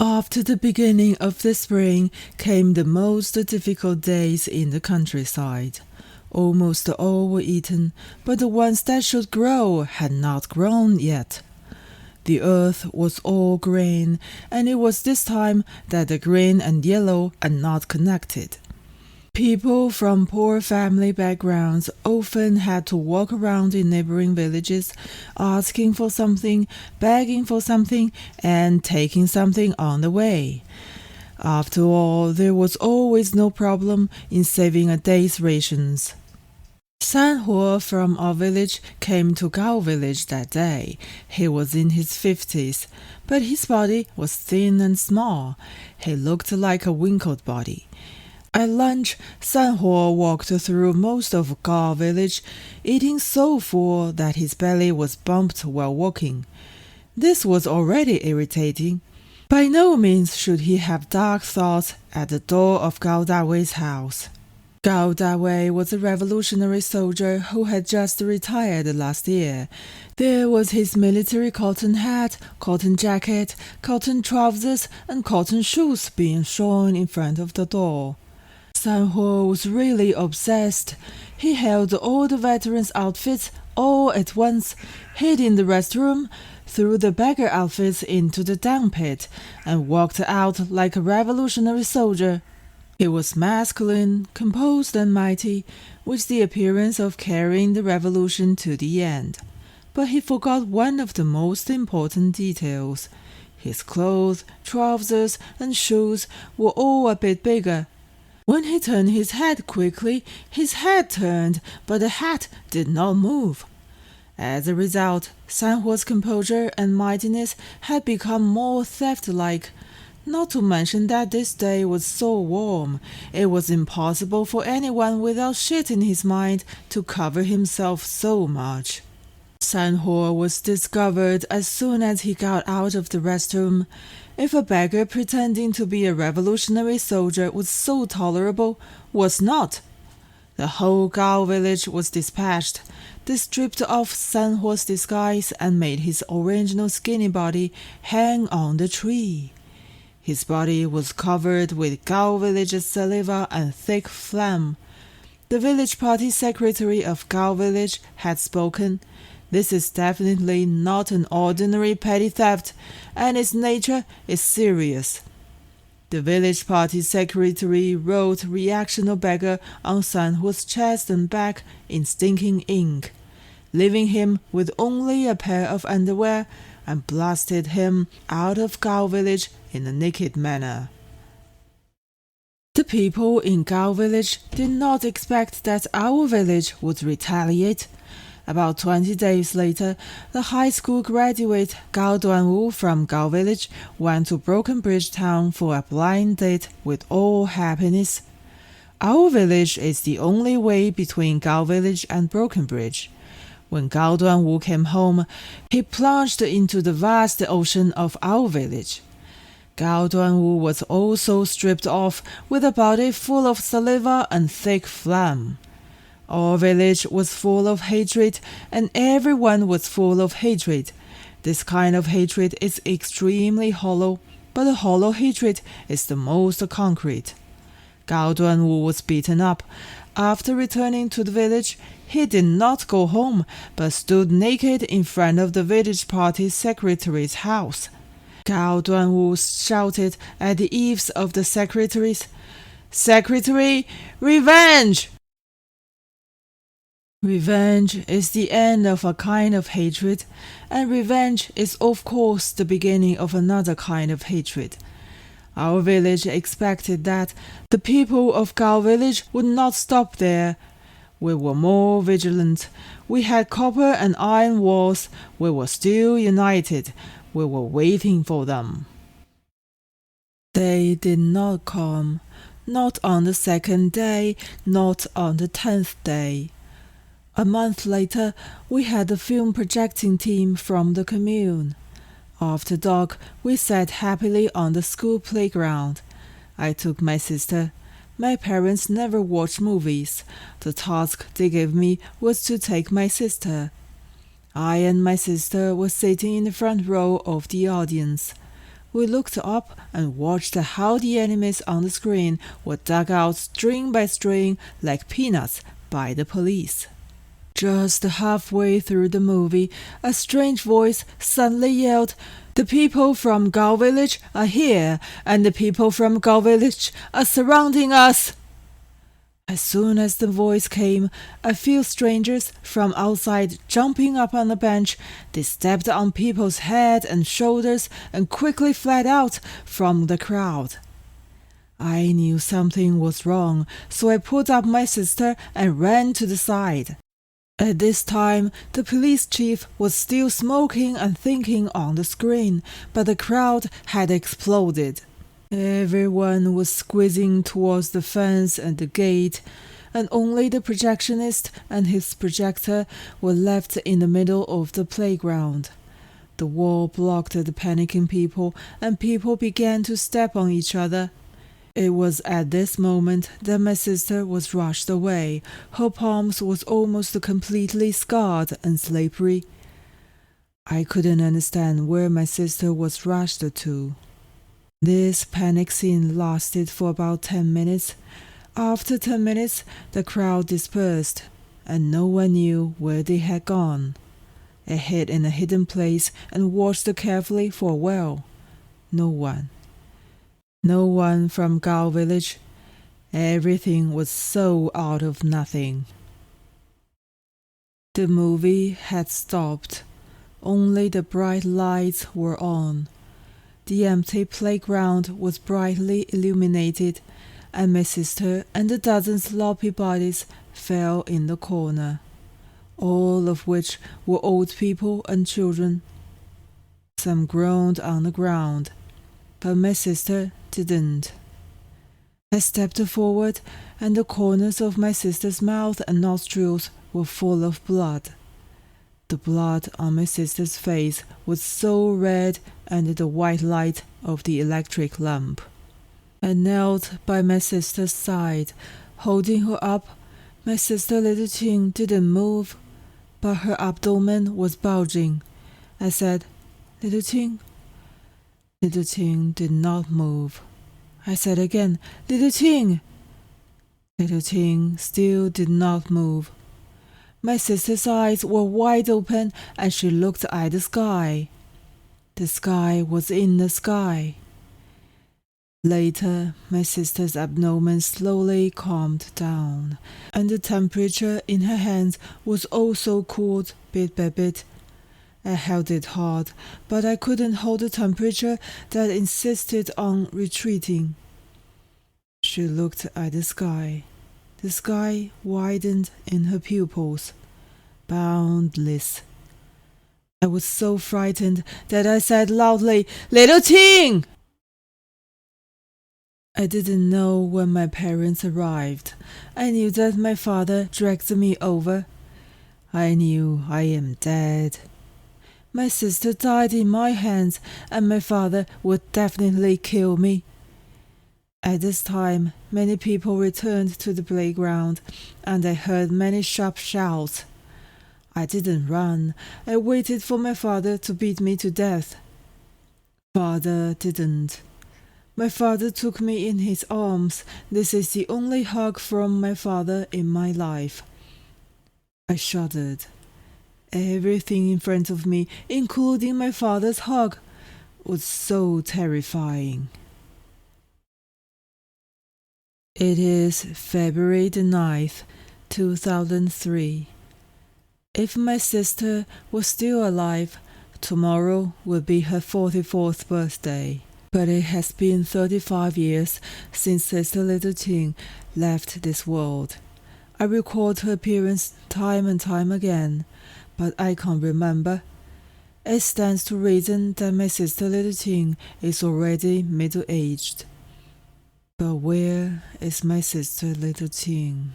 After the beginning of the spring came the most difficult days in the countryside. Almost all were eaten, but the ones that should grow had not grown yet. The earth was all green, and it was this time that the green and yellow are not connected. People from poor family backgrounds often had to walk around in neighboring villages, asking for something, begging for something, and taking something on the way. After all, there was always no problem in saving a day's rations. Sanhuo from our village came to Gao village that day. He was in his 50s, but his body was thin and small. He looked like a wrinkled body. At lunch, Sanhuo walked through most of Gao village, eating so full that his belly was bumped while walking. This was already irritating. By no means should he have dark thoughts at the door of Gao Dawei's house. Gao Dawei was a revolutionary soldier who had just retired last year. There was his military cotton hat, cotton jacket, cotton trousers, and cotton shoes being shown in front of the door. Sanhuo was really obsessed. He held all the veterans' outfits all at once, hid in the restroom, threw the beggar outfits into the dung pit, and walked out like a revolutionary soldier. He was masculine, composed and mighty, with the appearance of carrying the revolution to the end. But he forgot one of the most important details. His clothes, trousers, and shoes were all a bit bigger. When he turned his head quickly, his head turned, but the hat did not move. As a result, Sanhuo's composure and mightiness had become more theft-like. Not to mention that this day was so warm, it was impossible for anyone without shit in his mind to cover himself so much. Sanhuo was discovered as soon as he got out of the restroom. If a beggar pretending to be a revolutionary soldier was so tolerable, was not. The whole Gao village was dispatched. They stripped off Sanhuo's disguise and made his original skinny body hang on the tree. His body was covered with Gao village's saliva and thick phlegm. The village party secretary of Gao village had spoken. This is definitely not an ordinary petty theft, and its nature is serious. The village party secretary wrote reactionary beggar on Sanhuo's chest and back in stinking ink, leaving him with only a pair of underwear, and blasted him out of Gao village in a naked manner. The people in Gao village did not expect that our village would retaliate. About 20 days later, the high school graduate Gao Duanwu from Gao village went to Broken Bridge town for a blind date with all happiness. Our village is the only way between Gao village and Broken Bridge. When Gao Duanwu came home, he plunged into the vast ocean of our village. Gao Duanwu was also stripped off with a body full of saliva and thick phlegm. Our village was full of hatred, and everyone was full of hatred. This kind of hatred is extremely hollow, but the hollow hatred is the most concrete. Gao Duanwu was beaten up. After returning to the village, he did not go home, but stood naked in front of the village party secretary's house. Gao Duanwu shouted at the eaves of the secretaries, "Secretary, revenge!" Revenge is the end of a kind of hatred, and revenge is of course the beginning of another kind of hatred. Our village expected that the people of Gao village would not stop there. We were more vigilant. We had copper and iron walls. We were still united. We were waiting for them. They did not come. Not on the second day, not on the 10th day. A month later, we had a film projecting team from the commune. After dark, we sat happily on the school playground. I took my sister. My parents never watched movies. The task they gave me was to take my sister. I and my sister were sitting in the front row of the audience. We looked up and watched how the enemies on the screen were dug out string by string like peanuts by the police. Just halfway through the movie, a strange voice suddenly yelled, "The people from Gao Village are here, and the people from Gao Village are surrounding us!" As soon as the voice came, a few strangers from outside jumping up on the bench, they stepped on people's heads and shoulders and quickly fled out from the crowd. I knew something was wrong, so I pulled up my sister and ran to the side. At this time, the police chief was still smoking and thinking on the screen, but the crowd had exploded. Everyone was squeezing towards the fence and the gate, and only the projectionist and his projector were left in the middle of the playground. The wall blocked the panicking people, and people began to step on each other. It was at this moment that my sister was rushed away. Her palms was almost completely scarred and slippery. I couldn't understand where my sister was rushed to. This panic scene lasted for about 10 minutes. After 10 minutes, the crowd dispersed, and no one knew where they had gone. I hid in a hidden place and watched carefully for a while. No one. No one from Gao Village. Everything was so out of nothing. The movie had stopped. Only the bright lights were on. The empty playground was brightly illuminated, and my sister and a dozen sloppy bodies fell in the corner, all of which were old people and children. Some groaned on the ground, but my sister didn't. I stepped forward, and the corners of my sister's mouth and nostrils were full of blood. The blood on my sister's face was so red under the white light of the electric lamp. I knelt by my sister's side, holding her up. My sister Little Qing didn't move, but her abdomen was bulging. I said, "Little Qing." Little Qing did not move. I said again, "Little Qing." Little Qing still did not move. My sister's eyes were wide open, and she looked at the sky. The sky was in the sky. Later, my sister's abdomen slowly calmed down, and the temperature in her hands was also cooled bit by bit. I held it hard, but I couldn't hold the temperature that insisted on retreating. She looked at the sky. The sky widened in her pupils. Boundless. I was so frightened that I said loudly, "Little Qing!" I didn't know when my parents arrived. I knew that my father dragged me over. I knew I am dead. My sister died in my hands, and my father would definitely kill me. At this time, many people returned to the playground, and I heard many sharp shouts. I didn't run. I waited for my father to beat me to death. Father didn't. My father took me in his arms. This is the only hug from my father in my life. I shuddered. Everything in front of me, including my father's hug, was so terrifying. It is February the 9th, 2003. If my sister was still alive, tomorrow would be her 44th birthday. But it has been 35 years since Sister Little Qing left this world. I recalled her appearance time and time again, but I can't remember. It stands to reason that my sister Little Qing is already middle-aged. But where is my sister Little Qing?